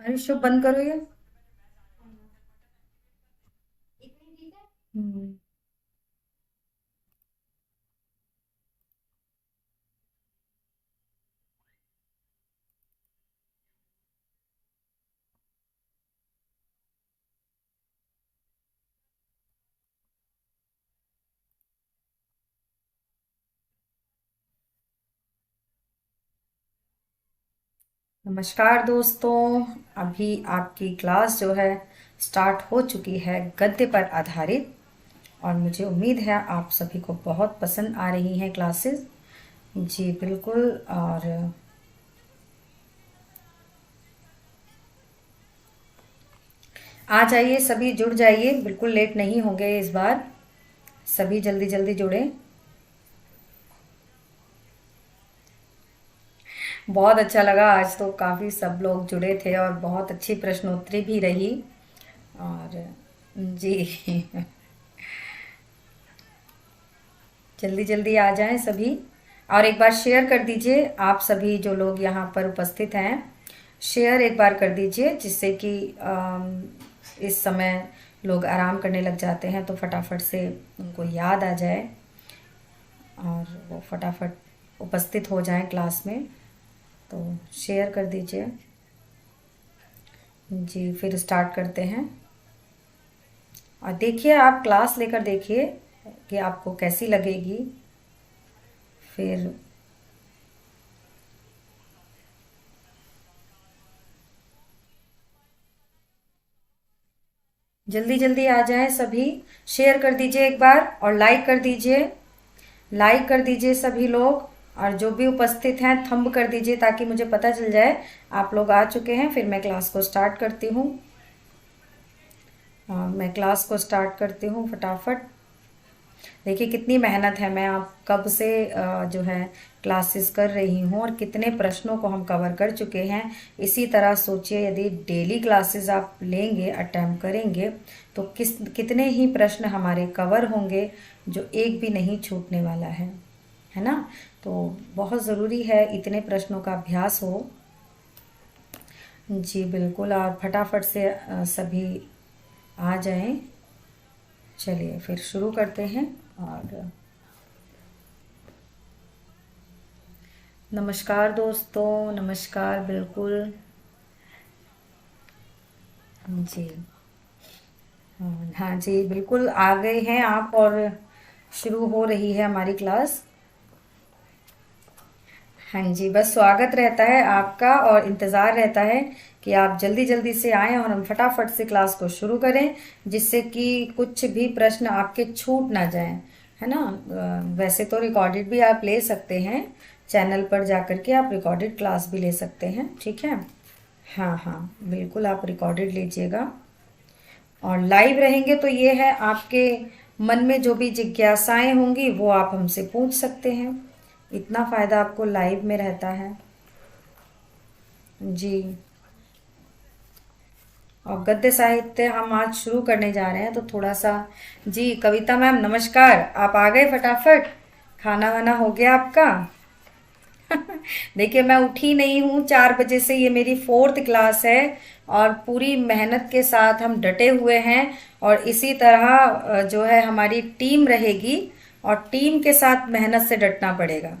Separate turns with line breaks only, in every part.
अरे शुभ बंद करो ये। हम्म। नमस्कार दोस्तों। अभी आपकी क्लास जो है स्टार्ट हो चुकी है गद्य पर आधारित। और मुझे उम्मीद है आप सभी को बहुत पसंद आ रही हैं क्लासेस। जी बिल्कुल। और आ जाइए, सभी जुड़ जाइए, बिल्कुल लेट नहीं होंगे इस बार। सभी जल्दी जल्दी जुड़े। बहुत अच्छा लगा, आज तो काफ़ी सब लोग जुड़े थे और बहुत अच्छी प्रश्नोत्तरी भी रही। और जी जल्दी जल्दी आ जाएं सभी। और एक बार शेयर कर दीजिए, आप सभी जो लोग यहाँ पर उपस्थित हैं शेयर एक बार कर दीजिए, जिससे कि इस समय लोग आराम करने लग जाते हैं तो फटाफट से उनको याद आ जाए और वो फटाफट उपस्थित हो जाएं क्लास में। तो शेयर कर दीजिए। जी फिर स्टार्ट करते हैं। और देखिए, आप क्लास लेकर देखिए कि आपको कैसी लगेगी। फिर जल्दी जल्दी आ जाएं सभी। शेयर कर दीजिए एक बार और लाइक कर दीजिए। लाइक कर दीजिए सभी लोग। और जो भी उपस्थित हैं थंब कर दीजिए ताकि मुझे पता चल जाए आप लोग आ चुके हैं। फिर मैं क्लास को स्टार्ट करती हूँ। मैं क्लास को स्टार्ट करती हूँ फटाफट। देखिए कितनी मेहनत है, मैं आप कब से जो है क्लासेस कर रही हूँ और कितने प्रश्नों को हम कवर कर चुके हैं। इसी तरह सोचिए, यदि डेली क्लासेस आप लेंगे, अटेम्प्ट करेंगे, तो कितने ही प्रश्न हमारे कवर होंगे, जो एक भी नहीं छूटने वाला है ना। तो बहुत ज़रूरी है इतने प्रश्नों का अभ्यास हो। जी बिल्कुल। और फटाफट से सभी आ जाएं। चलिए फिर शुरू करते हैं। और नमस्कार दोस्तों, नमस्कार बिल्कुल। जी हाँ जी बिल्कुल, आ गए हैं आप और शुरू हो रही है हमारी क्लास। हाँ जी, बस स्वागत रहता है आपका और इंतज़ार रहता है कि आप जल्दी जल्दी से आएं और हम फटाफट से क्लास को शुरू करें, जिससे कि कुछ भी प्रश्न आपके छूट ना जाएं, है ना। वैसे तो रिकॉर्डेड भी आप ले सकते हैं, चैनल पर जाकर के आप रिकॉर्डेड क्लास भी ले सकते हैं, ठीक है। हाँ हाँ बिल्कुल, आप रिकॉर्डेड लीजिएगा। और लाइव रहेंगे तो ये है, आपके मन में जो भी जिज्ञासाएं होंगी वो आप हमसे पूछ सकते हैं। इतना फ़ायदा आपको लाइव में रहता है। जी। और गद्य साहित्य हम आज शुरू करने जा रहे हैं तो थोड़ा सा। जी कविता मैम नमस्कार, आप आ गए फटाफट। खाना वाना हो गया आपका? देखिए मैं उठी नहीं हूँ 4 बजे से, ये मेरी फोर्थ क्लास है और पूरी मेहनत के साथ हम डटे हुए हैं। और इसी तरह जो है हमारी टीम रहेगी और टीम के साथ मेहनत से डटना पड़ेगा,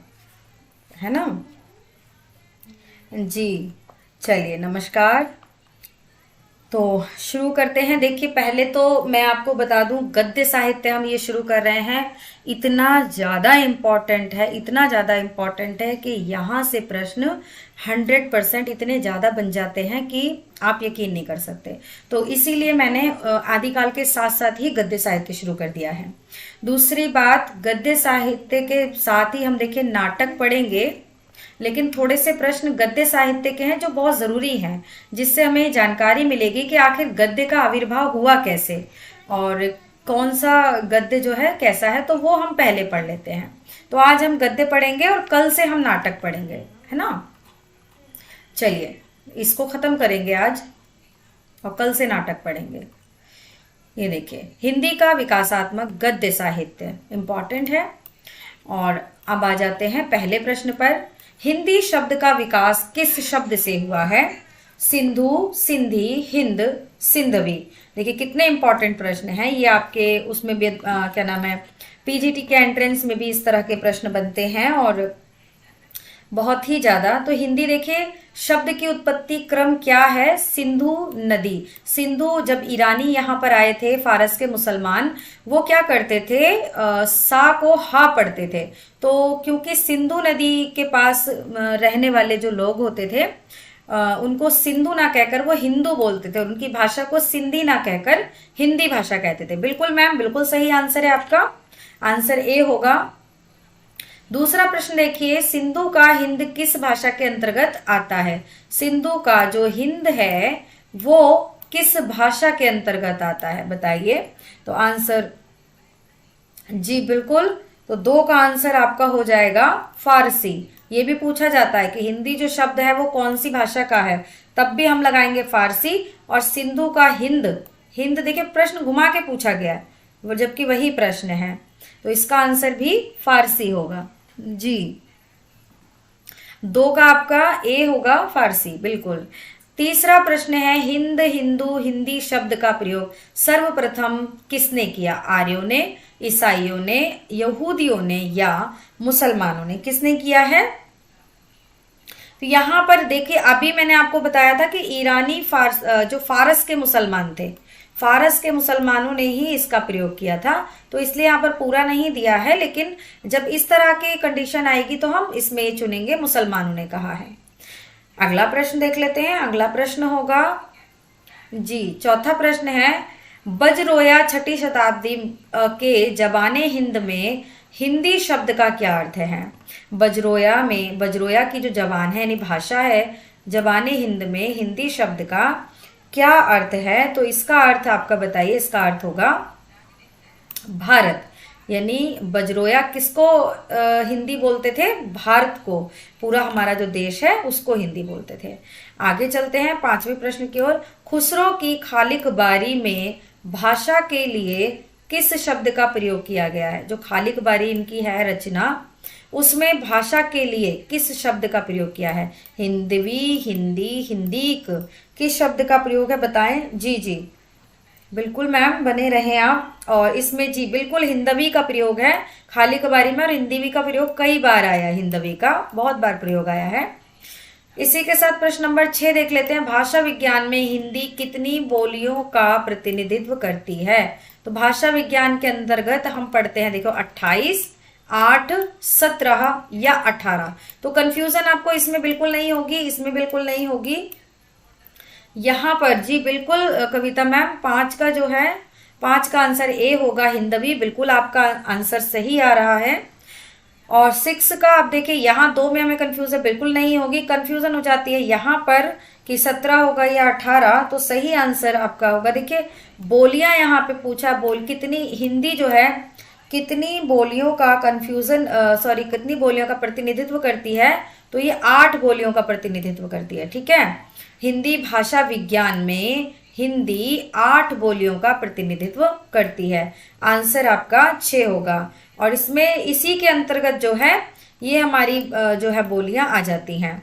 है ना। जी चलिए नमस्कार। तो शुरू करते हैं। देखिए पहले तो मैं आपको बता दूं, गद्य साहित्य हम ये शुरू कर रहे हैं, इतना ज़्यादा इम्पॉर्टेंट है, इतना ज़्यादा इम्पॉर्टेंट है कि यहाँ से प्रश्न 100% इतने ज़्यादा बन जाते हैं कि आप यकीन नहीं कर सकते। तो इसीलिए मैंने आदिकाल के साथ साथ ही गद्य साहित्य शुरू कर दिया है। दूसरी बात, गद्य साहित्य के साथ ही हम देखिए नाटक पढ़ेंगे, लेकिन थोड़े से प्रश्न गद्य साहित्य के हैं जो बहुत जरूरी हैं, जिससे हमें जानकारी मिलेगी कि आखिर गद्य का आविर्भाव हुआ कैसे और कौन सा गद्य जो है कैसा है, तो वो हम पहले पढ़ लेते हैं। तो आज हम गद्य पढ़ेंगे और कल से हम नाटक पढ़ेंगे, है ना। चलिए इसको खत्म करेंगे आज और कल से नाटक पढ़ेंगे। ये देखिए, हिंदी का विकासात्मक गद्य साहित्य इंपॉर्टेंट है। और अब आ जाते हैं पहले प्रश्न पर। हिंदी शब्द का विकास किस शब्द से हुआ है? सिंधु, सिंधी, हिंद, सिंधवी। देखिए कितने इंपॉर्टेंट प्रश्न हैं ये, आपके उसमें भी क्या नाम है, पीजीटी के एंट्रेंस में भी इस तरह के प्रश्न बनते हैं और बहुत ही ज्यादा। तो हिंदी देखिए, शब्द की उत्पत्ति क्रम क्या है, सिंधु नदी। सिंधु, जब ईरानी यहाँ पर आए थे, फारस के मुसलमान, वो क्या करते थे, सा को हा पढ़ते थे। तो क्योंकि सिंधु नदी के पास रहने वाले जो लोग होते थे, उनको सिंधु ना कहकर वो हिंदू बोलते थे, उनकी भाषा को सिंधी ना कहकर हिंदी भाषा कहते थे। बिल्कुल मैम, बिल्कुल सही आंसर है आपका, आंसर ए होगा। दूसरा प्रश्न देखिए, सिंधु का हिंद किस भाषा के अंतर्गत आता है। सिंधु का जो हिंद है वो किस भाषा के अंतर्गत आता है, बताइए। तो आंसर जी बिल्कुल, तो 2 का आंसर आपका हो जाएगा फारसी। ये भी पूछा जाता है कि हिंदी जो शब्द है वो कौन सी भाषा का है, तब भी हम लगाएंगे फारसी। और सिंधु का हिंद, हिंद देखिए प्रश्न घुमा के पूछा गया है, वो जबकि वही प्रश्न है, तो इसका आंसर भी फारसी होगा जी। 2 का आपका ए होगा फारसी, बिल्कुल। तीसरा प्रश्न है, हिंद, हिंदू, हिंदी शब्द का प्रयोग सर्वप्रथम किसने किया। आर्यों ने, ईसाइयों ने, यहूदियों ने या मुसलमानों ने, किसने किया है। तो यहां पर देखिए, अभी मैंने आपको बताया था कि ईरानी जो फारस के मुसलमान थे, फारस के मुसलमानों ने ही इसका प्रयोग किया था, तो इसलिए यहाँ पर पूरा नहीं दिया है, लेकिन जब इस तरह की कंडीशन आएगी तो हम इसमें ये चुनेंगे, मुसलमानों ने कहा है। अगला प्रश्न देख लेते हैं। अगला प्रश्न होगा जी, चौथा प्रश्न है, बजरोया 6ठी शताब्दी के जबाने हिंद में हिंदी शब्द का क्या अर्थ है। बजरोया में, बजरोया की जो जबान है यानी भाषा है, जबाने हिंद में हिंदी शब्द का क्या अर्थ है। तो इसका अर्थ आपका बताइए, इसका अर्थ होगा भारत, यानी बजरोया किसको हिंदी बोलते थे, भारत को, पूरा हमारा जो देश है उसको हिंदी बोलते थे। आगे चलते हैं 5वें प्रश्न की ओर। खुसरो की खालिक बारी में भाषा के लिए किस शब्द का प्रयोग किया गया है। जो खालिक बारी इनकी है रचना, उसमें भाषा के लिए किस शब्द का प्रयोग किया है। हिंदवी, हिंदी, हिंदीक, किस शब्द का प्रयोग है बताएं। जी जी बिल्कुल मैम, बने रहें आप। और इसमें जी बिल्कुल हिंदवी का प्रयोग है खालिक बारी में, और हिंदवी का प्रयोग कई बार आया, हिंदवी का बहुत बार प्रयोग आया है। इसी के साथ प्रश्न नंबर 6 देख लेते हैं। भाषा विज्ञान में हिंदी कितनी बोलियों का प्रतिनिधित्व करती है। तो भाषा विज्ञान के अंतर्गत हम पढ़ते हैं, देखो 28, 8, 17 या 18। तो कंफ्यूजन आपको इसमें बिल्कुल नहीं होगी, इसमें बिल्कुल नहीं होगी। यहां पर जी बिल्कुल कविता मैम, 5 का जो है, 5 का आंसर ए होगा, हिंदवी, बिल्कुल आपका आंसर सही आ रहा है। और 6 का आप देखिए, यहाँ 2 में हमें कंफ्यूजन बिल्कुल नहीं होगी, कंफ्यूजन हो जाती है यहाँ पर कि 17 होगा या 18, तो सही आंसर आपका होगा। देखिए बोलियां यहाँ पे पूछा, बोल कितनी, हिंदी जो है कितनी बोलियों का कितनी बोलियों का प्रतिनिधित्व करती है। तो ये 8 बोलियों का प्रतिनिधित्व करती है, ठीक है। हिंदी भाषा विज्ञान में हिंदी 8 बोलियों का प्रतिनिधित्व करती है। आंसर आपका 6 होगा। और इसमें इसी के अंतर्गत जो है ये हमारी जो है बोलियां आ जाती हैं।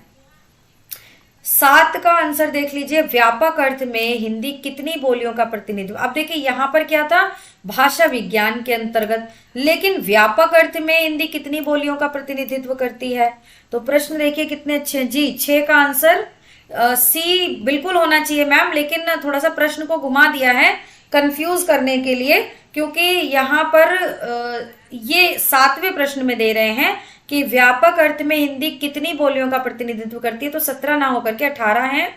7 का आंसर देख लीजिए, व्यापक अर्थ में हिंदी कितनी बोलियों का प्रतिनिधित्व। अब देखिए यहां पर क्या था, भाषा विज्ञान के अंतर्गत, लेकिन व्यापक अर्थ में हिंदी कितनी बोलियों का प्रतिनिधित्व करती है। तो प्रश्न देखिए कितने अच्छे जी। 6 का आंसर सी बिल्कुल होना चाहिए मैम, लेकिन थोड़ा सा प्रश्न को घुमा दिया है कंफ्यूज करने के लिए, क्योंकि यहाँ पर ये 7वें प्रश्न में दे रहे हैं कि व्यापक अर्थ में हिंदी कितनी बोलियों का प्रतिनिधित्व करती है। तो 17 ना होकर के 18 है,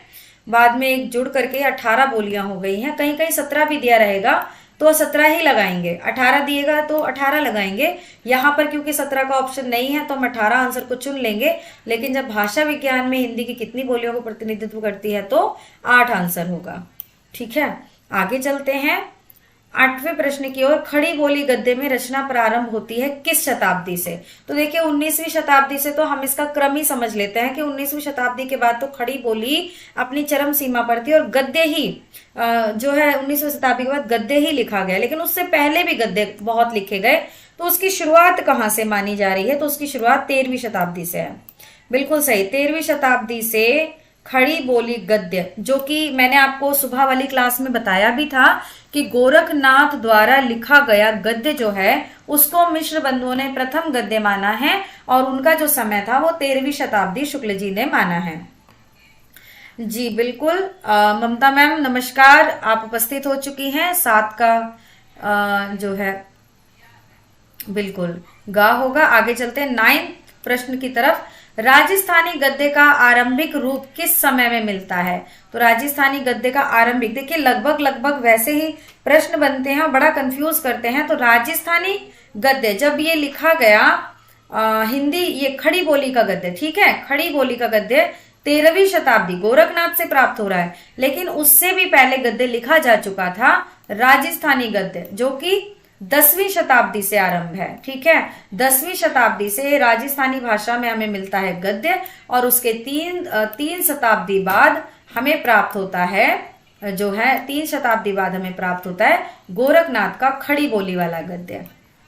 बाद में एक जुड़ करके 18 बोलियां हो गई हैं। कहीं कहीं 17 भी दिया रहेगा तो 17 ही लगाएंगे, 18 दिएगा तो 18 लगाएंगे। यहाँ पर क्योंकि 17 का ऑप्शन नहीं है तो हम 18 आंसर को चुन लेंगे। लेकिन जब भाषा विज्ञान में हिंदी की कितनी बोलियों को प्रतिनिधित्व करती है तो 8 आंसर होगा, ठीक है। आगे चलते हैं 8वें प्रश्न की ओर। खड़ी बोली गद्य में रचना प्रारंभ होती है किस शताब्दी से। तो देखिए 19वीं शताब्दी से, तो हम इसका क्रम ही समझ लेते हैं कि 19वीं शताब्दी के बाद तो खड़ी बोली अपनी चरम सीमा पर थी और गद्य ही जो है 19वीं शताब्दी के बाद गद्य ही लिखा गया, लेकिन उससे पहले भी गद्य बहुत लिखे गए। तो उसकी शुरुआत कहाँ से मानी जा रही है, तो उसकी शुरुआत 13वीं शताब्दी से है। बिल्कुल सही, 13वीं शताब्दी से खड़ी बोली गद्य, जो कि मैंने आपको सुबह वाली क्लास में बताया भी था कि गोरखनाथ द्वारा लिखा गया गद्य जो है उसको मिश्र बंधुओं ने प्रथम गद्य माना है और उनका जो समय था वो 13वीं शताब्दी शुक्ल जी ने माना है। जी बिल्कुल। ममता मैम नमस्कार, आप उपस्थित हो चुकी हैं। 7 का जो है बिल्कुल गा होगा। आगे चलते हैं 9th प्रश्न की तरफ। राजस्थानी गद्य का आरंभिक रूप किस समय में मिलता है? तो राजस्थानी गद्य का आरंभिक, देखिए लगभग वैसे ही प्रश्न बनते हैं और बड़ा कंफ्यूज करते हैं। तो राजस्थानी गद्य जब ये लिखा गया हिंदी, ये खड़ी बोली का गद्य, ठीक है, खड़ी बोली का गद्य 13वीं शताब्दी गोरखनाथ से प्राप्त हो रहा है, लेकिन उससे भी पहले गद्य लिखा जा चुका था राजस्थानी गद्य, जो कि 10वीं शताब्दी से आरंभ है। ठीक है, 10वीं शताब्दी से राजस्थानी भाषा में हमें मिलता है गद्य और उसके तीन शताब्दी बाद हमें प्राप्त होता है, जो है 3 शताब्दी बाद हमें प्राप्त होता है गोरखनाथ का खड़ी बोली वाला गद्य।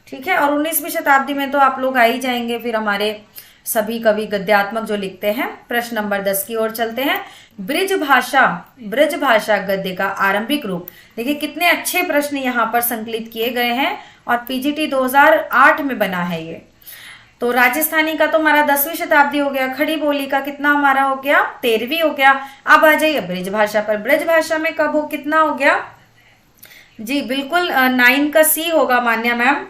ठीक है, और 19वीं शताब्दी में तो आप लोग आ ही जाएंगे फिर हमारे सभी कवि गद्यात्मक जो लिखते हैं। प्रश्न नंबर 10 की ओर चलते हैं। ब्रिज भाषा गद्य का आरंभिक रूप। देखिए कितने अच्छे प्रश्न यहाँ पर संकलित किए गए हैं और पीजीटी 2008 में बना है ये। तो राजस्थानी का तो हमारा 10वीं शताब्दी हो गया, खड़ी बोली का कितना हमारा हो गया, 13वीं हो गया। अब आ जाइए ब्रिज भाषा पर। ब्रिज भाषा में कब हो, कितना हो गया? जी बिल्कुल 9 का सी होगा मान्या मैम।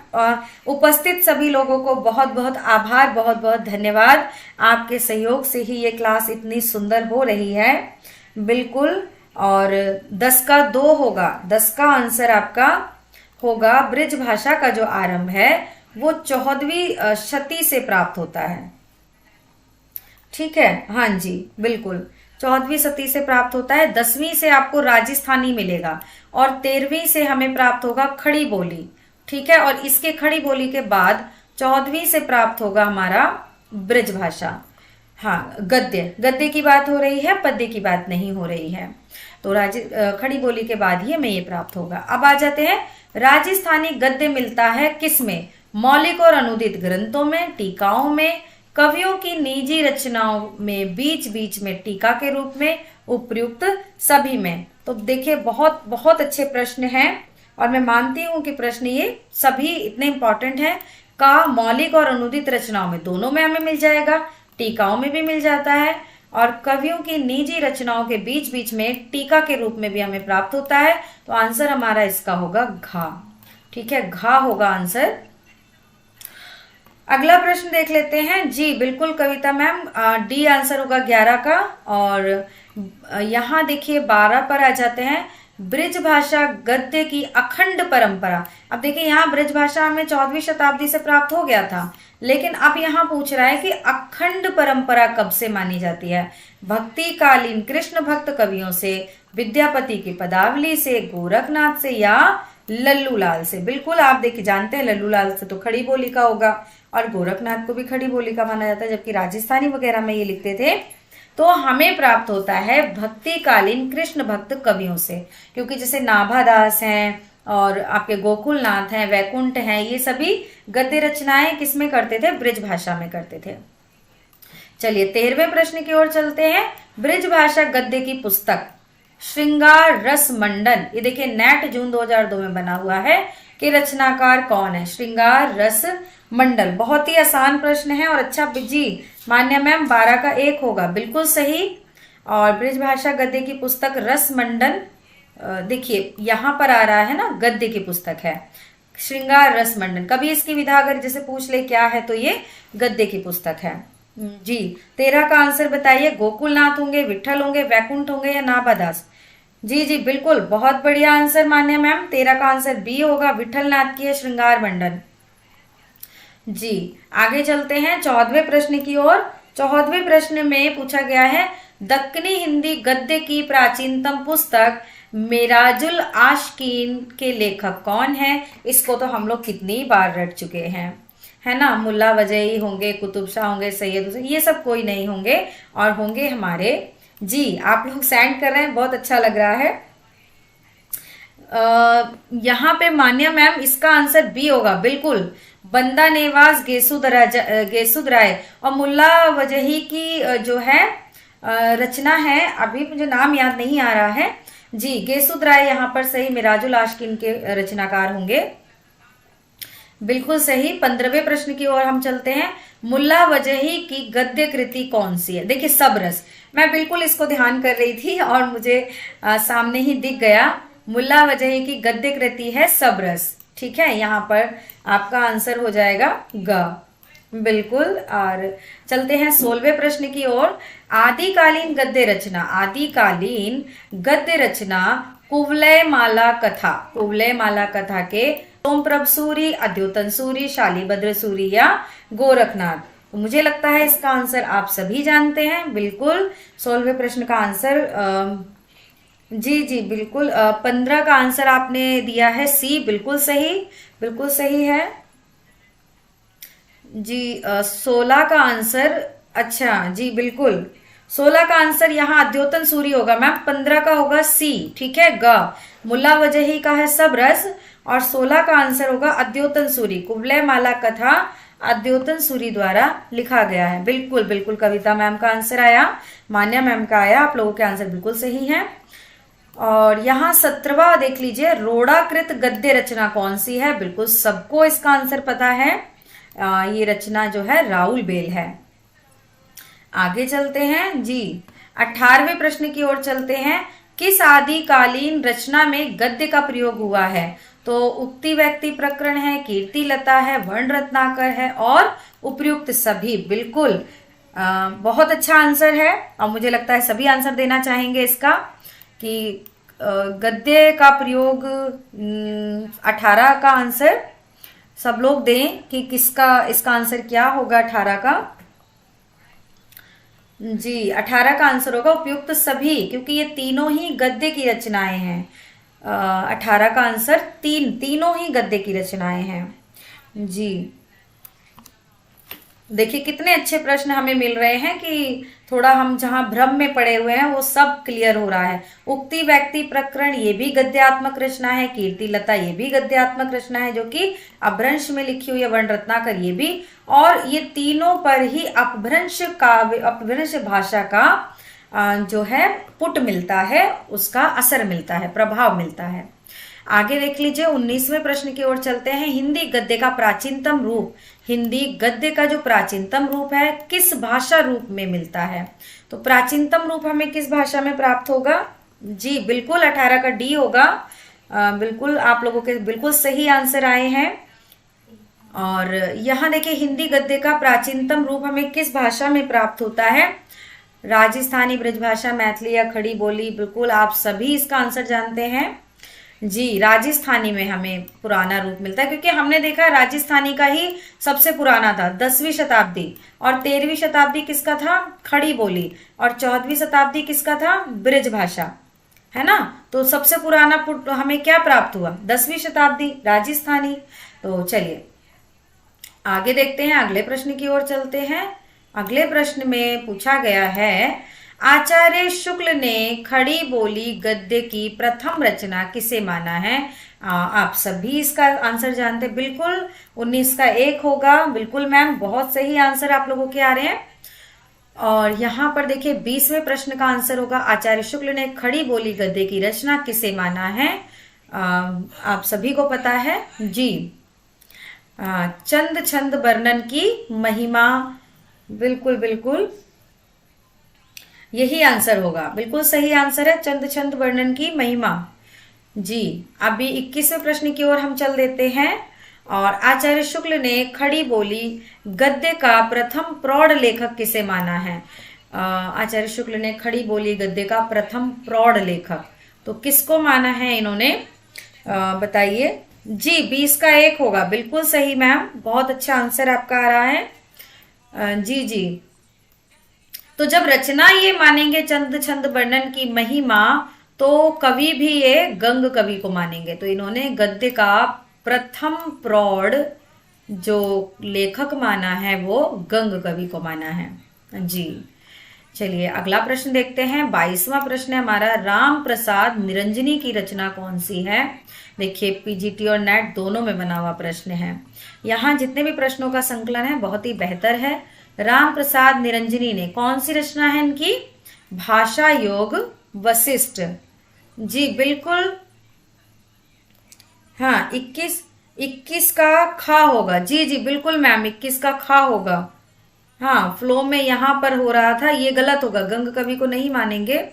उपस्थित सभी लोगों को बहुत बहुत आभार, बहुत बहुत धन्यवाद। आपके सहयोग से ही ये क्लास इतनी सुंदर हो रही है। बिल्कुल, और 10 का 2 होगा। 10 का आंसर आपका होगा ब्रिज भाषा का जो आरंभ है वो 14वीं शती से प्राप्त होता है। ठीक है, हाँ जी बिल्कुल 14वीं शती से प्राप्त होता है। 10वीं से आपको राजस्थानी मिलेगा और 13वीं से हमें प्राप्त होगा खड़ी बोली। ठीक है, और इसके खड़ी बोली के बाद 14वीं से प्राप्त होगा हमारा ब्रिज भाषा। हाँ, गद्य की बात हो रही है, पद्य की बात नहीं हो रही है। तो खड़ी बोली के बाद ही हमें ये प्राप्त होगा। अब आ जाते हैं, राजस्थानी गद्य मिलता है किसमें? मौलिक और अनुदित ग्रंथों में, टीकाओं में, कवियों की निजी रचनाओं में, बीच बीच में टीका के रूप में, उपयुक्त सभी में। तो देखिए बहुत बहुत अच्छे प्रश्न हैं और मैं मानती हूं कि प्रश्न ये सभी इतने इंपॉर्टेंट हैं। का मौलिक और अनुदित रचनाओं में, दोनों में हमें मिल जाएगा, टीकाओं में भी मिल जाता है और कवियों की निजी रचनाओं के बीच बीच में टीका के रूप में भी हमें प्राप्त होता है। तो आंसर हमारा इसका होगा घा। ठीक है, घा होगा आंसर। अगला प्रश्न देख लेते हैं। जी बिल्कुल कविता मैम, डी आंसर होगा 11 का। और यहाँ देखिए 12 पर आ जाते हैं। ब्रिज भाषा गद्य की अखंड परंपरा। अब देखिए यहाँ ब्रिज भाषा हमें 14वीं शताब्दी से प्राप्त हो गया था, लेकिन अब यहाँ पूछ रहा है कि अखंड परंपरा कब से मानी जाती है? भक्ति कालीन कृष्ण भक्त कवियों से, विद्यापति की पदावली से, गोरखनाथ से या लल्लू लाल से? बिल्कुल आप देखिए जानते हैं लल्लू लाल से तो खड़ी बोली का होगा और गोरखनाथ को भी खड़ी बोली का माना जाता है, जबकि राजस्थानी वगैरह में ये लिखते थे। तो हमें प्राप्त होता है भक्तिकालीन कृष्ण भक्त कवियों से, क्योंकि जैसे नाभादास हैं और आपके गोकुलनाथ हैं, वैकुंठ हैं, ये सभी गद्य रचनाएं किसमें करते थे? ब्रिज भाषा में करते थे। चलिए 13वें प्रश्न की ओर चलते हैं। ब्रिज भाषा गद्य की पुस्तक श्रृंगार रस मंडन, ये देखिए नेट जून 2002 में बना हुआ है कि रचनाकार कौन है? श्रृंगार रस मंडल। बहुत ही आसान प्रश्न है और अच्छा जी मान्या मैम 12 का 1 होगा, बिल्कुल सही। और ब्रिज भाषा गद्य की पुस्तक रस मंडन, देखिए यहाँ पर आ रहा है ना, गद्य की पुस्तक है श्रृंगार रस मंडन। कभी इसकी विधा अगर जैसे पूछ ले क्या है तो ये गद्य की पुस्तक है। जी 13 का आंसर बताइए। गोकुलनाथ होंगे, विठल होंगे, वैकुंठ होंगे या नाभादास? जी जी बिल्कुल बहुत बढ़िया आंसर मान्या मैम। 13 का आंसर बी होगा, विठल नाथ की है श्रृंगार मंडन। जी आगे चलते हैं 14वें प्रश्न की ओर। 14वें प्रश्न में पूछा गया है दक्कनी हिंदी गद्य की प्राचीनतम पुस्तक मेराजुल आशकीन के लेखक कौन है? इसको तो हम लोग कितनी बार रट चुके हैं, है ना। मुल्ला वजही होंगे, कुतुब शाह होंगे, सैयद हुसैन, ये सब कोई नहीं होंगे और होंगे हमारे, जी आप लोग सेंड कर रहे हैं, बहुत अच्छा लग रहा है। यहाँ पे मान्या मैम इसका आंसर बी होगा, बिल्कुल। बंदा नेवाज गेसुदराय और मुल्ला वजही की जो है रचना है, अभी मुझे नाम याद नहीं आ रहा है जी। गेसुद राय यहाँ पर सही, मिराजुल आशकिन के रचनाकार होंगे, बिल्कुल सही। 15वें प्रश्न की ओर हम चलते हैं। मुल्ला वजही की गद्य कृति कौन सी है? देखिए सबरस, मैं बिल्कुल इसको ध्यान कर रही थी और मुझे सामने ही दिख गया। मुल्ला वजही की गद्य कृति है सबरस, ठीक है। यहाँ पर आपका आंसर हो जाएगा ग, बिल्कुल। और चलते हैं 16वें प्रश्न की ओर। आदिकालीन गद्य रचना, आदिकालीन गद्य रचना कुवलय माला कथा, कुवलय माला कथा के सोमप्रभ सूरी, अद्योतन सूरी, शालीभद्र सूरी या गोरखनाथ। तो मुझे लगता है इसका आंसर आप सभी जानते हैं, बिल्कुल। 16वें प्रश्न का आंसर जी जी बिल्कुल 15 का आंसर आपने दिया है सी, बिल्कुल सही, बिल्कुल सही है जी। 16 का आंसर, अच्छा जी बिल्कुल 16 का आंसर यहाँ अद्योतन सूरी होगा मैम, 15 का होगा सी, ठीक है ग। मुल्ला वजही का है सबरस और 16 का आंसर होगा अद्योतन सूरी। कुवलय माला कथा अद्योतन सूरी द्वारा लिखा गया है, बिल्कुल बिल्कुल। कविता मैम का आंसर आया, मान्या मैम का आया, आप लोगों के आंसर बिल्कुल सही है। और यहाँ 17वां देख लीजिए, रोड़ाकृत गद्य रचना कौन सी है? बिल्कुल सबको इसका आंसर पता है, ये रचना जो है राउल बेल है। आगे चलते हैं जी, 18वें प्रश्न की ओर चलते हैं। किस आदिकालीन रचना में गद्य का प्रयोग हुआ है? तो उक्ति व्यक्ति प्रकरण है, कीर्ति लता है, वर्ण रत्नाकर है और उपर्युक्त सभी, बिल्कुल बहुत अच्छा आंसर है। और मुझे लगता है सभी आंसर देना चाहेंगे इसका कि गद्य का प्रयोग 18 का आंसर सब लोग दें कि किसका, इसका आंसर क्या होगा 18 का जी। 18 का आंसर होगा उपयुक्त सभी, क्योंकि ये तीनों ही गद्य की रचनाएं हैं। 18 का आंसर तीनों ही गद्य की रचनाएं हैं जी। देखिए कितने अच्छे प्रश्न हमें मिल रहे हैं कि थोड़ा हम जहां भ्रम में पड़े हुए हैं वो सब क्लियर हो रहा है। उक्ति व्यक्ति प्रकरण ये भी गद्यात्मक रचना है, कीर्ति लता ये भी गद्यात्मक रचना है जो कि अपभ्रंश में लिखी हुई है, वर्ण रत्नाकर ये भी, और ये तीनों पर ही अपभ्रंश काव्य, अपभ्रंश भाषा का जो है पुट मिलता है, उसका असर मिलता है, प्रभाव मिलता है। आगे देख लीजिए 19वें प्रश्न की ओर चलते हैं। हिंदी गद्य का प्राचीनतम रूप, हिंदी गद्य का जो प्राचीनतम रूप है किस भाषा रूप में मिलता है? तो प्राचीनतम रूप हमें किस भाषा में प्राप्त होगा? जी बिल्कुल 18 का डी होगा, बिल्कुल आप लोगों के बिल्कुल सही आंसर आए हैं। और यहाँ देखिए हिंदी गद्य का प्राचीनतम रूप हमें किस भाषा में प्राप्त होता है? राजस्थानी, ब्रजभाषा, मैथिली या खड़ी बोली, बिल्कुल आप सभी इसका आंसर जानते हैं जी। राजस्थानी में हमें पुराना रूप मिलता है, क्योंकि हमने देखा राजस्थानी का ही सबसे पुराना था 10वीं शताब्दी, और 13वीं शताब्दी किसका था? खड़ी बोली, और 14वीं शताब्दी किसका था? ब्रजभाषा, है ना। तो सबसे पुराना पुट हमें क्या प्राप्त हुआ? 10वीं शताब्दी, राजस्थानी। तो चलिए आगे देखते हैं, अगले प्रश्न की ओर चलते हैं। अगले प्रश्न में पूछा गया है, आचार्य शुक्ल ने खड़ी बोली गद्य की प्रथम रचना किसे माना है? आप सभी इसका आंसर जानते हैं, बिल्कुल 19 का 1 होगा, बिल्कुल मैम बहुत सही आंसर आप लोगों के आ रहे हैं। और यहाँ पर देखिए 20वें प्रश्न का आंसर होगा, आचार्य शुक्ल ने खड़ी बोली गद्य की रचना किसे माना है? आप सभी को पता है जी, चंद छंद वर्णन की महिमा, बिल्कुल बिल्कुल यही आंसर होगा, बिल्कुल सही आंसर है, चंद छंद वर्णन की महिमा जी। अभी 21वें प्रश्न की ओर हम चल देते हैं। और आचार्य शुक्ल ने खड़ी बोली गद्य का प्रथम प्रौढ़ लेखक किसे माना है? आचार्य शुक्ल ने खड़ी बोली गद्य का प्रथम प्रौढ़ लेखक, तो किसको माना है इन्होंने? बताइए जी। 20 का 1 होगा, बिल्कुल सही मैम, बहुत अच्छा आंसर आपका आ रहा है जी जी। तो जब रचना ये मानेंगे चंद छंद वर्णन की महिमा, तो कवि भी ये गंग कवि को मानेंगे। तो इन्होंने गद्य का प्रथम प्रौढ़ जो लेखक माना है वो गंग कवि को माना है जी। चलिए अगला प्रश्न देखते हैं। 22वां प्रश्न है हमारा, राम प्रसाद निरंजनी की रचना कौन सी है? देखिए पीजीटी और नेट दोनों में बना हुआ प्रश्न है। यहाँ जितने भी प्रश्नों का संकलन है बहुत ही बेहतर है। राम प्रसाद निरंजनी ने, कौन सी रचना है इनकी? भाषा योग वशिष्ठ। जी बिल्कुल, हाँ 21 का खा होगा। जी जी बिल्कुल मैम, 21 का खा होगा। हाँ फ्लो में यहाँ पर हो रहा था, ये गलत होगा, गंग कवि को नहीं मानेंगे।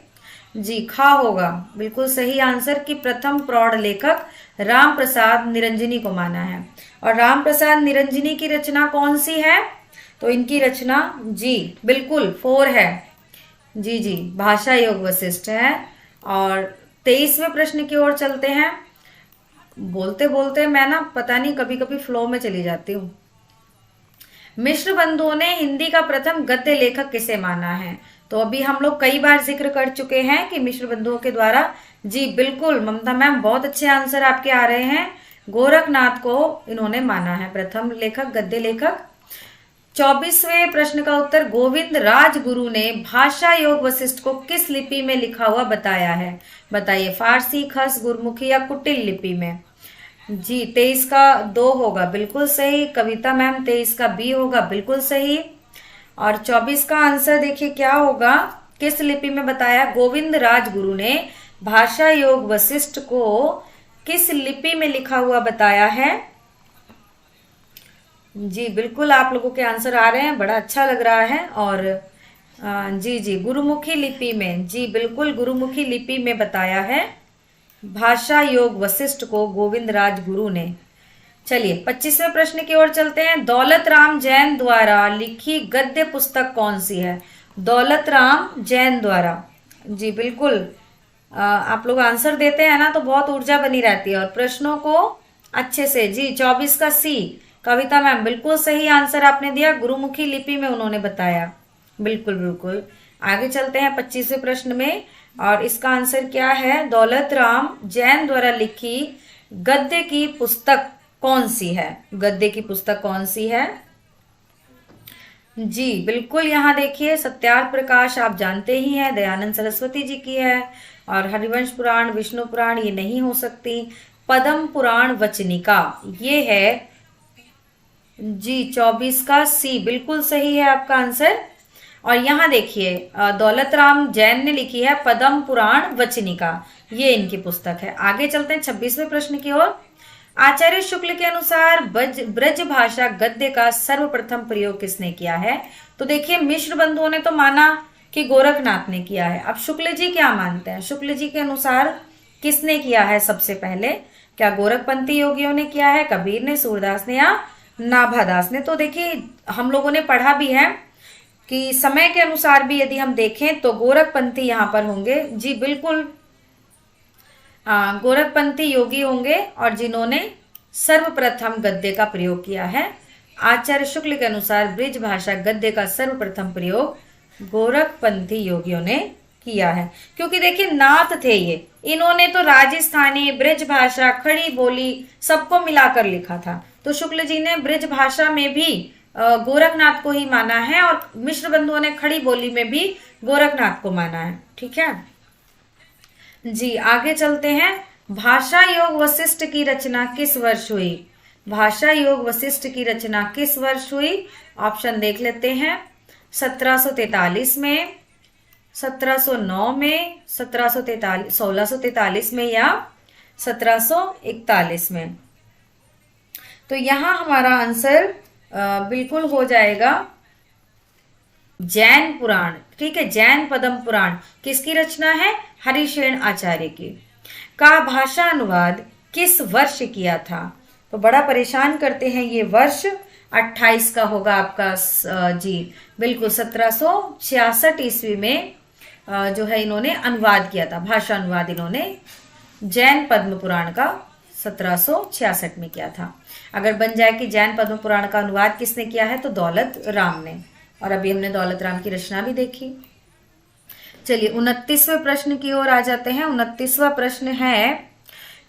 जी खा होगा बिल्कुल सही आंसर, कि प्रथम प्रौढ़ लेखक राम प्रसाद निरंजनी को माना है। और राम प्रसाद निरंजनी की रचना कौन सी है? तो इनकी रचना जी बिल्कुल 4 है। जी जी भाषा योग वशिष्ठ है। और 23वें प्रश्न की ओर चलते हैं। बोलते बोलते मैं ना पता नहीं कभी कभी फ्लो में चली जाती हूँ। मिश्र बंधुओं ने हिंदी का प्रथम गद्य लेखक किसे माना है? तो अभी हम लोग कई बार जिक्र कर चुके हैं कि मिश्र बंधुओं के द्वारा, जी बिल्कुल ममता मैम बहुत अच्छे आंसर आपके आ रहे हैं, गोरखनाथ को इन्होंने माना है प्रथम लेखक, गद्य लेखक। 24वें प्रश्न का उत्तर, गोविंद राजगुरु ने भाषा योग वशिष्ठ को किस लिपि में लिखा हुआ बताया है? बताइए, फारसी, खस, गुरमुखी या कुटिल लिपि में? जी 23 का 2 होगा बिल्कुल सही। कविता मैम 23 का बी होगा बिल्कुल सही। और 24 का आंसर देखिए क्या होगा, किस लिपि में बताया? गोविंद राजगुरु ने भाषा योग वशिष्ठ को किस लिपि में लिखा हुआ बताया है? जी बिल्कुल आप लोगों के आंसर आ रहे हैं, बड़ा अच्छा लग रहा है। और जी जी गुरुमुखी लिपि में, जी बिल्कुल गुरुमुखी लिपि में बताया है भाषा योग वशिष्ठ को गोविंद राजगुरु ने। चलिए 25वें प्रश्न की ओर चलते हैं। दौलत राम जैन द्वारा लिखी गद्य पुस्तक कौन सी है? दौलत राम जैन द्वारा, जी बिल्कुल आप लोग आंसर देते हैं ना तो बहुत ऊर्जा बनी रहती है और प्रश्नों को अच्छे से। जी 24 का सी, कविता मैम बिल्कुल सही आंसर आपने दिया, गुरुमुखी लिपि में उन्होंने बताया। बिल्कुल बिल्कुल। आगे चलते हैं 25वें प्रश्न में, और इसका आंसर क्या है? दौलत राम जैन द्वारा लिखी गद्य की पुस्तक कौन सी है? गद्य की पुस्तक कौन सी है? जी बिल्कुल, यहाँ देखिए सत्यार्थ प्रकाश आप जानते ही हैं, दयानंद सरस्वती जी की है। और हरिवंश पुराण, विष्णु पुराण ये नहीं हो सकती। पद्म पुराण वचनिका ये है। जी 24 का सी बिल्कुल सही है आपका आंसर। और यहाँ देखिए दौलत राम जैन ने लिखी है पद्म पुराण वचनिका, ये इनकी पुस्तक है। आगे चलते हैं 26वें प्रश्न की ओर। आचार्य शुक्ल के अनुसार ब्रज भाषा गद्य का सर्वप्रथम प्रयोग किसने किया है? तो देखिए मिश्र बंधुओं ने तो माना कि गोरखनाथ ने किया है। अब शुक्ल जी क्या मानते हैं? शुक्ल जी के अनुसार किसने किया है सबसे पहले? क्या गोरखपंथी योगियों ने किया है, कबीर ने, सूरदास ने या नाभादास ने? तो देखिए हम लोगों ने पढ़ा भी है कि समय के अनुसार भी यदि हम देखें तो गोरखपंथी यहाँ पर होंगे। जी बिल्कुल गोरखपंथी योगी होंगे और जिन्होंने सर्वप्रथम गद्य का प्रयोग किया है। आचार्य शुक्ल के अनुसार ब्रिज भाषा गद्य का सर्वप्रथम प्रयोग गोरखपंथी योगियों ने किया है, क्योंकि देखिए नाथ थे ये, इन्होंने तो राजस्थानी, ब्रिज भाषा, खड़ी बोली सबको मिलाकर लिखा था। तो शुक्ल जी ने ब्रिज भाषा में भी गोरखनाथ को ही माना है और मिश्र बंधुओं ने खड़ी बोली में भी गोरखनाथ को माना है। ठीक है जी, आगे चलते हैं। भाषा योग वशिष्ठ की रचना किस वर्ष हुई? भाषा योग वशिष्ठ की रचना किस वर्ष हुई? ऑप्शन देख लेते हैं। 1743 में, 1709 में, 1643 में या 1741 में? तो यहां हमारा आंसर बिल्कुल हो जाएगा जैन पुराण। ठीक है, जैन पद्म पुराण किसकी रचना है? हरिशेन आचार्य की। का भाषा अनुवाद किस वर्ष किया था? तो बड़ा परेशान करते हैं ये वर्ष, 28 का होगा आपका। जी बिल्कुल 1766 ईस्वी में जो है इन्होंने अनुवाद किया था, भाषा अनुवाद इन्होंने जैन पद्म पुराण का 1766 में किया था। अगर बन जाए कि जैन पद्म पुराण का अनुवाद किसने किया है, तो दौलत राम ने। और अभी हमने दौलत राम की रचना भी देखी। चलिए 29वें प्रश्न की ओर आ जाते हैं। 29वां प्रश्न है,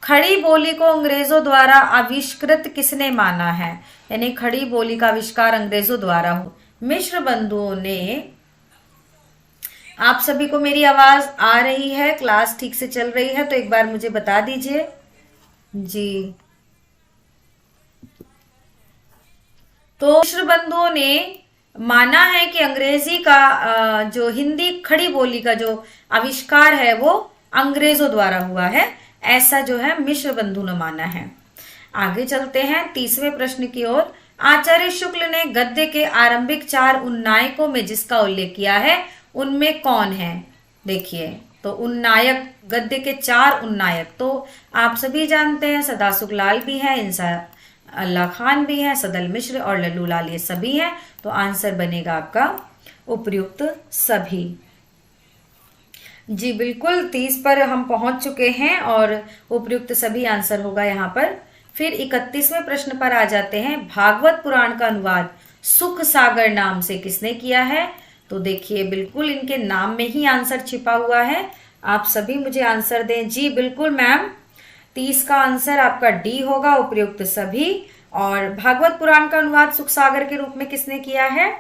खड़ी बोली को अंग्रेजों द्वारा आविष्कृत किसने माना है? यानी खड़ी बोली का आविष्कार अंग्रेजों द्वारा हो। मिश्र बंधुओं ने। आप सभी को मेरी आवाज आ रही है? क्लास ठीक से चल रही है तो एक बार मुझे बता दीजिए। जी तो मिश्र बंधुओं ने माना है कि अंग्रेजी का जो हिंदी खड़ी बोली का जो आविष्कार है वो अंग्रेजों द्वारा हुआ है, ऐसा जो है मिश्र बंधु ने माना है। आगे चलते हैं 30वें प्रश्न की ओर। आचार्य शुक्ल ने गद्य के आरंभिक 4 उन्नायकों में जिसका उल्लेख किया है उनमें कौन है? देखिए, तो उन्नायक, गद्य के 4 उन्नायक तो आप सभी जानते हैं, सदासुख लाल भी है, इंसा अल्लाह खान भी है, सदल मिश्र और लल्लू लाल, ये सभी हैं। तो आंसर बनेगा आपका उपर्युक्त सभी। जी बिल्कुल, 30 पर हम पहुंच चुके हैं और उपर्युक्त सभी आंसर होगा यहाँ पर। फिर 31वें प्रश्न पर आ जाते हैं। भागवत पुराण का अनुवाद सुख सागर नाम से किसने किया है? तो देखिए, बिल्कुल इनके नाम में ही आंसर छिपा हुआ है। आप सभी मुझे आंसर दें। जी बिल्कुल मैम, 30 का आंसर आपका डी होगा, उपर्युक्त सभी। और भागवत पुराण का अनुवाद सुख सागर के रूप में किसने किया है?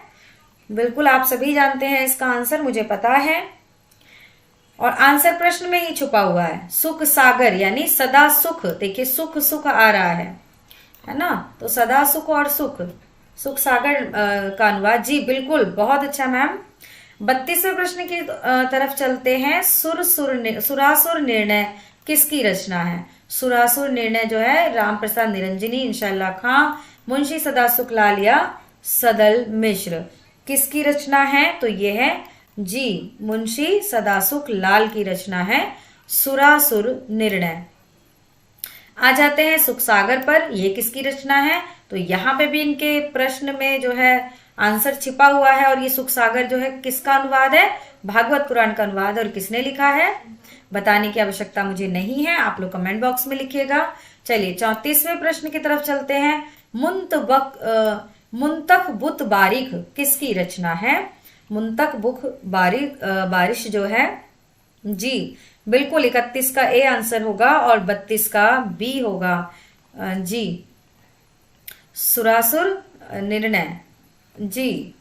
बिल्कुल आप सभी जानते हैं इसका आंसर, मुझे पता है। और आंसर प्रश्न में ही छुपा हुआ है, सुख सागर यानी सदा सुख। देखिए, सुख सुख आ रहा है ना, तो सदा सुख और सुख, सुख सागर का अनुवाद। जी बिल्कुल, बहुत अच्छा मैम। 32वें प्रश्न की तरफ चलते हैं। सुरासुर निर्णय किसकी रचना है? सुरासुर निर्णय जो है राम प्रसाद निरंजनी, इंशाअल्लाह खां, मुंशी सदासुख लाल या सदल मिश्र, किसकी रचना है? तो ये है जी मुंशी सदासुख लाल की रचना है सुरासुर निर्णय। आ जाते हैं सुख सागर पर, ये किसकी रचना है? तो यहाँ पे भी इनके प्रश्न में जो है आंसर छिपा हुआ है। और ये सुख सागर जो है किसका अनुवाद है? भागवत पुराण का अनुवाद। और किसने लिखा है बताने की आवश्यकता मुझे नहीं है, आप लोग कमेंट बॉक्स में लिखिएगा। चलिए 34वें प्रश्न की तरफ चलते हैं। मुंतक बुत बारिक किसकी रचना है? मुंतक बुक बारिश जो है, जी बिल्कुल 31 का ए आंसर होगा और 32 का बी होगा। जी सुरासुर निर्णय, जी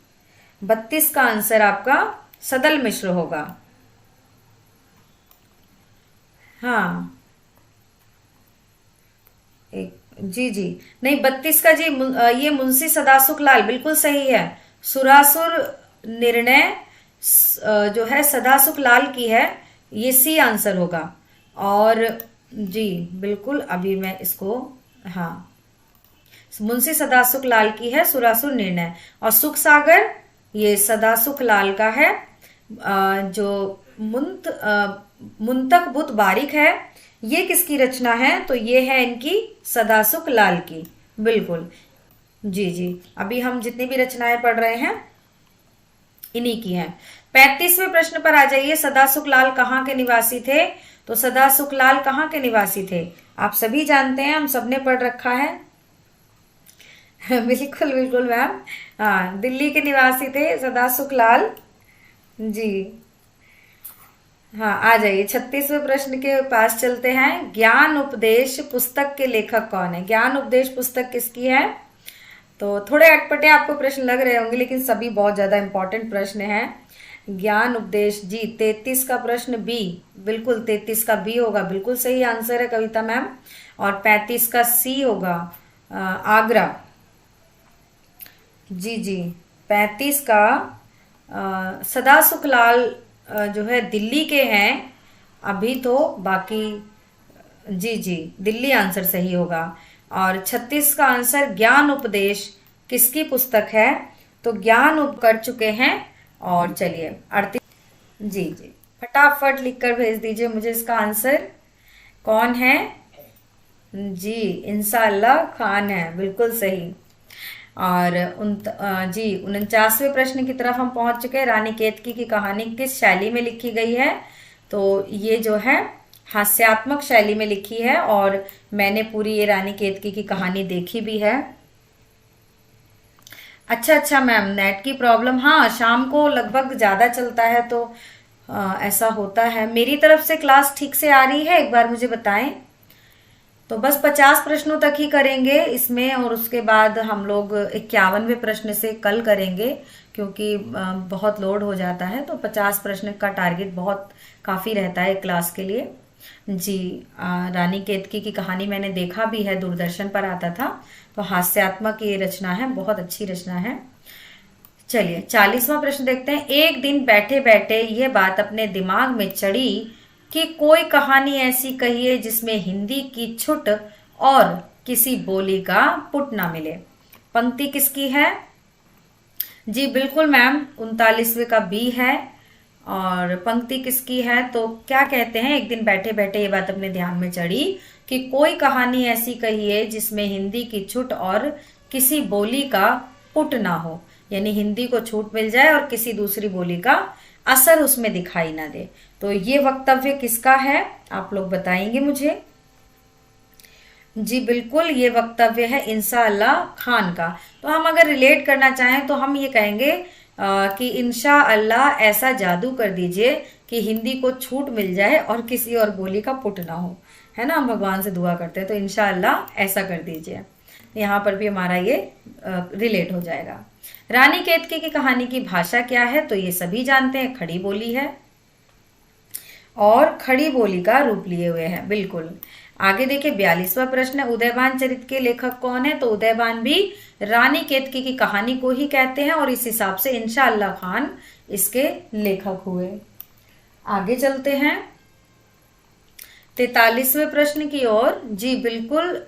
32 का आंसर आपका सदल मिश्र होगा। हाँ जी जी नहीं, 32 का जी ये मुंशी सदासुख लाल, बिल्कुल सही है। सुरासुर निर्णय जो है सदासुख लाल की है, ये सी आंसर होगा। और जी बिल्कुल, अभी मैं इसको, हाँ मुंशी सदासुख लाल की है सुरासुर निर्णय। और सुख सागर ये सदासुख लाल का है। जो मुंतक बुत बारिक है, ये किसकी रचना है? तो ये है इनकी सदासुख लाल की, बिल्कुल। जी जी, अभी हम जितनी भी रचनाएं पढ़ रहे हैं इन्हीं की हैं। 35वें प्रश्न पर आ जाइए। सदासुख लाल कहाँ के निवासी थे? तो सदासुख लाल कहाँ के निवासी थे? आप सभी जानते हैं, हम सबने पढ़ रखा है। बिल्कुल बिल्कुल मैम, हाँ दिल्ली के निवासी थे सदासुख लाल जी। हाँ आ जाइए, 36वें प्रश्न के पास चलते हैं। ज्ञान उपदेश पुस्तक के लेखक कौन है? ज्ञान उपदेश पुस्तक किसकी है? तो थोड़े अटपटे आपको प्रश्न लग रहे होंगे, लेकिन सभी बहुत ज्यादा इंपॉर्टेंट प्रश्न हैं। ज्ञान उपदेश, जी 33 का प्रश्न बी, बिल्कुल 33 का बी होगा, बिल्कुल सही आंसर है कविता मैम। और 35 का सी होगा आगरा। जी जी, 35 का सदासुख लाल जो है दिल्ली के हैं अभी तो, बाकी जी जी दिल्ली आंसर सही होगा। और 36 का आंसर ज्ञान उपदेश किसकी पुस्तक है? तो ज्ञान कर चुके हैं। और चलिए 38, जी जी फटाफट लिखकर भेज दीजिए मुझे इसका आंसर कौन है। जी इंसा अल्लाह खान है, बिल्कुल सही। और जी 49वें प्रश्न की तरफ हम पहुंच चुके हैं। रानी केतकी की कहानी किस शैली में लिखी गई है? तो ये जो है हास्यात्मक शैली में लिखी है। और मैंने पूरी ये रानी केतकी की कहानी देखी भी है। अच्छा मैम, नेट की प्रॉब्लम, हाँ शाम को लगभग ज्यादा चलता है तो ऐसा होता है। मेरी तरफ से क्लास ठीक से आ रही है, एक बार मुझे बताएं। तो बस 50 प्रश्नों तक ही करेंगे इसमें, और उसके बाद हम लोग 51वें प्रश्न से कल करेंगे, क्योंकि बहुत लोड हो जाता है। तो 50 प्रश्न का टारगेट बहुत काफी रहता है क्लास के लिए। जी रानी केतकी की कहानी मैंने देखा भी है, दूरदर्शन पर आता था। तो हास्यात्मक ये रचना है, बहुत अच्छी रचना है। चलिए 40वां प्रश्न देखते हैं। एक दिन बैठे बैठे यह बात अपने दिमाग में चढ़ी कि कोई कहानी ऐसी कहिए जिसमें हिंदी की छुट और किसी बोली का पुट ना मिले। पंक्ति किसकी है? जी बिल्कुल मैम, 39वें का बी है। और पंक्ति किसकी है? तो क्या कहते हैं, एक दिन बैठे बैठे ये बात अपने ध्यान में चढ़ी कि कोई कहानी ऐसी कहिए जिसमें हिंदी की छूट और किसी बोली का पुट ना हो, यानी हिंदी को छूट मिल जाए और किसी दूसरी बोली का असर उसमें दिखाई ना दे। तो ये वक्तव्य किसका है, आप लोग बताएंगे मुझे। जी बिल्कुल, ये वक्तव्य है इंशाअल्लाह खान का। तो हम अगर रिलेट करना चाहें तो हम ये कहेंगे कि इंशाअल्लाह ऐसा जादू कर दीजिए कि हिंदी को छूट मिल जाए और किसी और बोली का पुट ना हो, है ना। हम भगवान से दुआ करते हैं, तो इंशाअल्लाह ऐसा कर दीजिए। यहाँ पर भी हमारा ये रिलेट हो जाएगा। रानी केतकी की कहानी की भाषा क्या है? तो ये सभी जानते हैं, खड़ी बोली है और खड़ी बोली का रूप लिए हुए है, बिल्कुल। आगे देखिए 42वां प्रश्न है, उदयभान चरित के लेखक कौन है? तो उदयभान भी रानी केतकी की कहानी को ही कहते हैं और इस हिसाब से इंशाअल्लाह खान इसके लेखक हुए। आगे चलते हैं 43वें प्रश्न की ओर। जी बिल्कुल,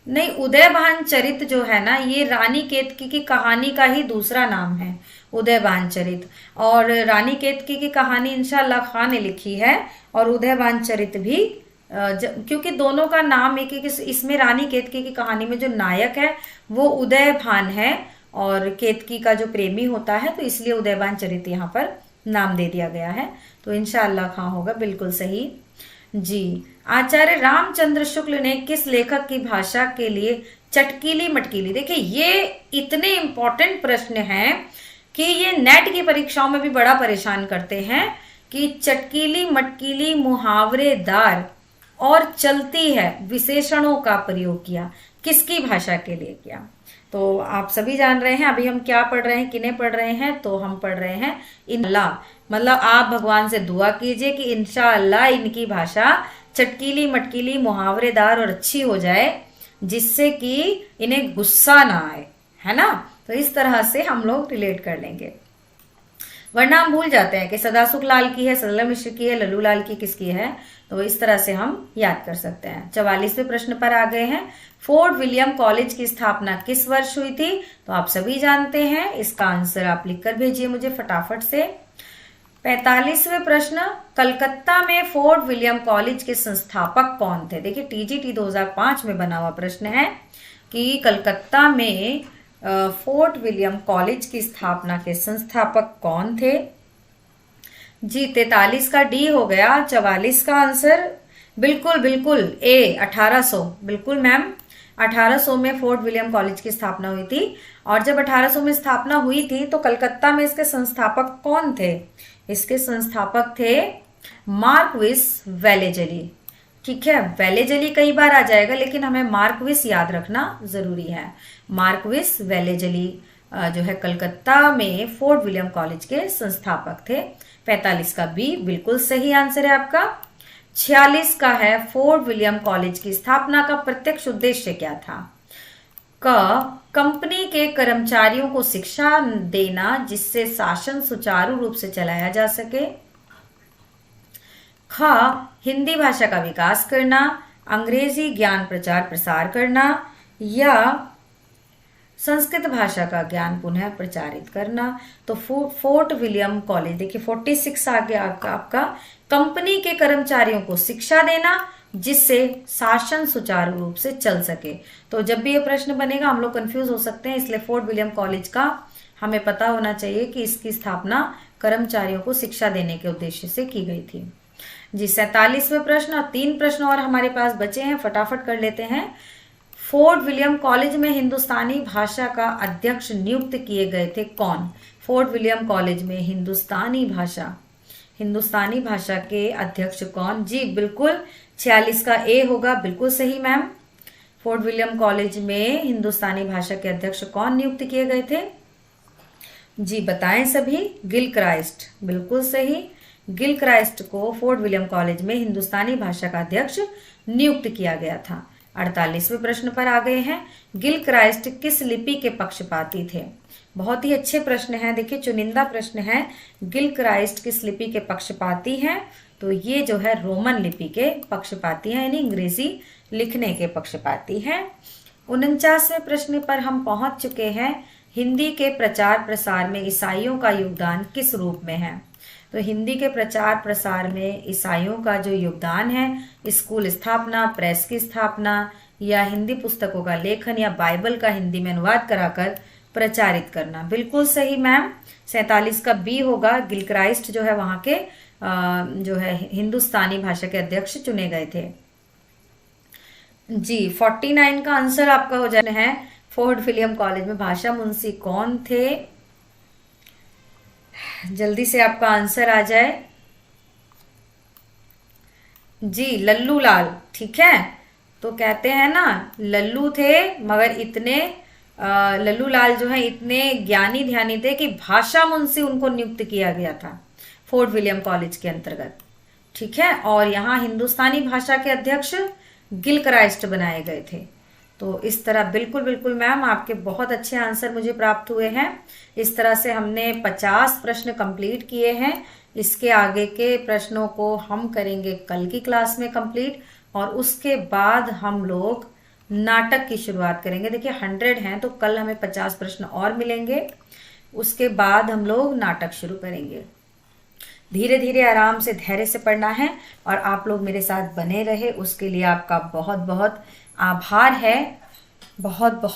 नहीं, उदयभान चरित जो है ना, ये रानी केतकी की कहानी का ही दूसरा नाम है, उदयभान चरित। और रानी केतकी की कहानी इंशाअल्लाह खान ने लिखी है और उदयभान चरित भी, क्योंकि दोनों का नाम एक एक, इसमें रानी केतकी की कहानी में जो नायक है वो उदयभान है और केतकी का जो प्रेमी होता है, तो इसलिए उदयभान चरित यहाँ पर नाम दे दिया गया है। तो इंशाअल्लाह खां होगा, बिल्कुल सही। जी, आचार्य रामचंद्र शुक्ल ने किस लेखक की भाषा के लिए चटकीली मटकीली, देखिए ये इतने इंपॉर्टेंट प्रश्न हैं कि ये नेट की परीक्षाओं में भी बड़ा परेशान करते हैं कि चटकीली मटकीली मुहावरेदार और चलती है विशेषणों का प्रयोग किया, किसकी भाषा के लिए किया। तो आप सभी जान रहे हैं अभी हम क्या पढ़ रहे हैं, किन्हें पढ़ रहे हैं? तो हम पढ़ रहे हैं इंशाअल्लाह, मतलब आप भगवान से दुआ कीजिए कि इंशाअल्लाह इनकी भाषा चटकीली मटकीली मुहावरेदार और अच्छी हो जाए, जिससे कि इन्हें गुस्सा ना आए, है ना। तो इस तरह से हम लोग रिलेट कर लेंगे, वरना हम भूल जाते हैं कि सदासुख लाल की है, सदला मिश्र की है, लल्लू लाल की किसकी है। तो इस तरह से हम याद कर सकते हैं। 44वें प्रश्न पर आ गए हैं। फोर्ट विलियम कॉलेज की स्थापना किस वर्ष हुई थी? तो आप सभी जानते हैं, इसका आंसर आप लिखकर भेजिए मुझे फटाफट से। 45वें प्रश्न, कलकत्ता में फोर्ट विलियम कॉलेज के संस्थापक कौन थे? देखिए टीजीटी 2005 में बना हुआ प्रश्न है कि कलकत्ता में फोर्ट विलियम कॉलेज की स्थापना के संस्थापक कौन थे? जी 43 का डी हो गया, 44 का आंसर बिल्कुल बिल्कुल ए 1800, बिल्कुल मैम 1800 में फोर्ट विलियम कॉलेज की स्थापना हुई थी। और जब 1800 में स्थापना हुई थी तो कलकत्ता में इसके संस्थापक कौन थे? इसके संस्थापक थे मार्क्विस वेलेजली। ठीक है, वेलेजली कई बार आ जाएगा लेकिन हमें मार्क्विस याद रखना जरूरी है। मार्क्विस वेलेजली जो है कलकत्ता में फोर्ट विलियम कॉलेज के संस्थापक थे। 45 का बी बिल्कुल सही आंसर है आपका। 46 का है, फोर्ट विलियम कॉलेज की स्थापना का प्रत्यक्ष उद्देश्य क्या था? क, कंपनी के कर्मचारियों को शिक्षा देना जिससे शासन सुचारू रूप से चलाया जा सके। ख, हिंदी भाषा का विकास करना, अंग्रेजी ज्ञान प्रचार प्रसार करना या संस्कृत भाषा का ज्ञान पुनः प्रचारित करना। तो फोर्ट विलियम कॉलेज, देखिए 46 आ गया आपका कंपनी के कर्मचारियों को शिक्षा देना जिससे शासन सुचारू रूप से चल सके। तो जब भी ये प्रश्न बनेगा हम लोग कंफ्यूज हो सकते हैं, इसलिए फोर्ट विलियम कॉलेज का हमें पता होना चाहिए कि इसकी स्थापना कर्मचारियों को शिक्षा देने के उद्देश्य से की गई थी। जी 47वें प्रश्न और 3 प्रश्न और हमारे पास बचे हैं, फटाफट कर लेते हैं। फोर्ट विलियम कॉलेज में हिंदुस्तानी भाषा का अध्यक्ष नियुक्त किए गए थे कौन? फोर्ट विलियम कॉलेज में हिंदुस्तानी भाषा के अध्यक्ष कौन? जी बिल्कुल 46 का ए होगा, बिल्कुल सही मैम। फोर्ट विलियम कॉलेज में हिंदुस्तानी भाषा के अध्यक्ष कौन नियुक्त किए गए थे? जी बताएं सभी। गिलक्राइस्ट, बिल्कुल सही। गिलक्राइस्ट को फोर्ट विलियम कॉलेज में हिंदुस्तानी भाषा का अध्यक्ष नियुक्त किया गया था। 48वें प्रश्न पर आ गए हैं। गिलक्राइस्ट किस लिपि के पक्षपाती थे? बहुत ही अच्छे प्रश्न हैं। देखिए चुनिंदा प्रश्न है, गिलक्राइस्ट किस लिपि के पक्षपाती हैं? तो ये जो है रोमन लिपि के पक्षपाती हैं, यानी अंग्रेजी लिखने के पक्षपाती हैं। 49वें प्रश्न पर हम पहुंच चुके हैं। हिंदी के प्रचार प्रसार में ईसाइयों का योगदान किस रूप में है? तो हिंदी के प्रचार प्रसार में ईसाइयों का जो योगदान है, स्कूल स्थापना, प्रेस की स्थापना, या हिंदी पुस्तकों का लेखन, या बाइबल का हिंदी में अनुवाद कराकर प्रचारित करना। बिल्कुल सही मैम, 47 का बी होगा। गिलक्राइस्ट जो है वहां के जो है हिंदुस्तानी भाषा के अध्यक्ष चुने गए थे। जी 49 का आंसर आपका हो जाना है, फोर्ट विलियम कॉलेज में भाषा मुंशी कौन थे? जल्दी से आपका आंसर आ जाए। जी लल्लू लाल, ठीक है। तो कहते हैं ना लल्लू थे, मगर इतने लल्लू लाल जो है इतने ज्ञानी ध्यानी थे कि भाषा मुंशी उनको नियुक्त किया गया था फोर्ट विलियम कॉलेज के अंतर्गत, ठीक है। और यहाँ हिंदुस्तानी भाषा के अध्यक्ष गिलक्राइस्ट बनाए गए थे। तो इस तरह बिल्कुल बिल्कुल मैम, आपके बहुत अच्छे आंसर मुझे प्राप्त हुए हैं। इस तरह से हमने 50 प्रश्न कंप्लीट किए हैं। इसके आगे के प्रश्नों को हम करेंगे कल की क्लास में कंप्लीट, और उसके बाद हम लोग नाटक की शुरुआत करेंगे। देखिए 100 हैं तो कल हमें 50 प्रश्न और मिलेंगे, उसके बाद हम लोग नाटक शुरू करेंगे। धीरे धीरे आराम से धैर्य से पढ़ना है, और आप लोग मेरे साथ बने रहे उसके लिए आपका बहुत बहुत आभार है। बहुत बहुत